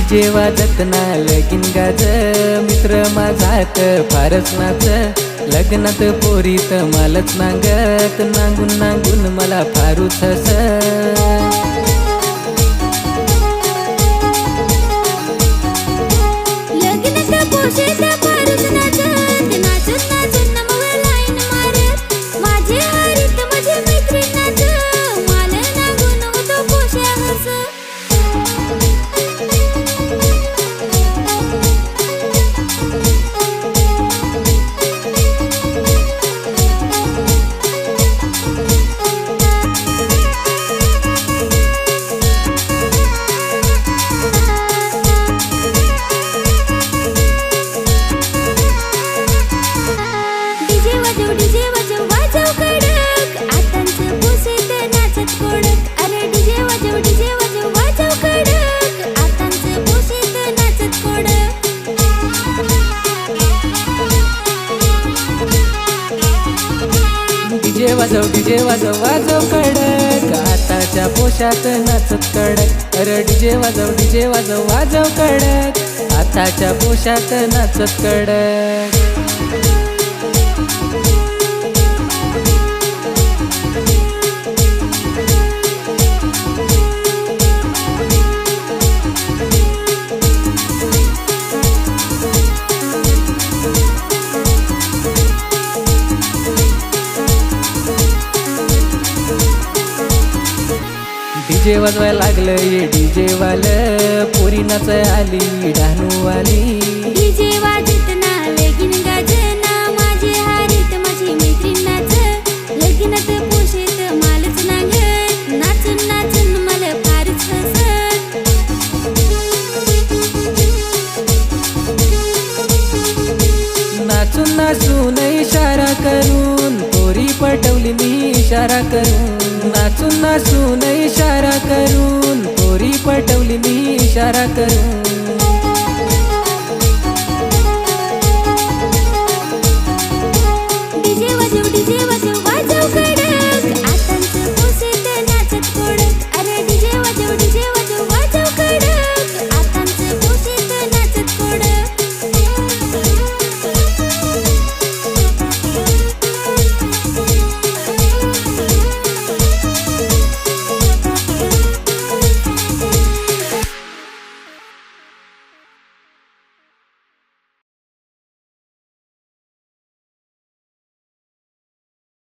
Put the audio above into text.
DJ वाजत ना लगीन गाज, मित्र माझात फारच नाच, लग्नात पोरीत मालच नांगत, नांगून नांगून मला फारूच हस। डीजे वाजव वाजव कडक, आताच्या पोशात नाचत कडक। अरे डीजे वाजव वाजव कडक, आताच्या पोशात नाचत कडक। डीजे वाजवाय लागलं ये डीजे वाल, पोरी नाचाय आली डहाणू वाली। डीजे वाजत ना लगीन गाजना, माझे हारीत माझी मैत्रीण नाच, लगीनात पोशेत मालच नांगत, नाचून नाचून मला फारच हसत। नाचून नाचून इशारा करून पोरी पटवली मी इशारा करून, नाचून नाचून इशारा करून पोरी पटवली मी इशारा करून।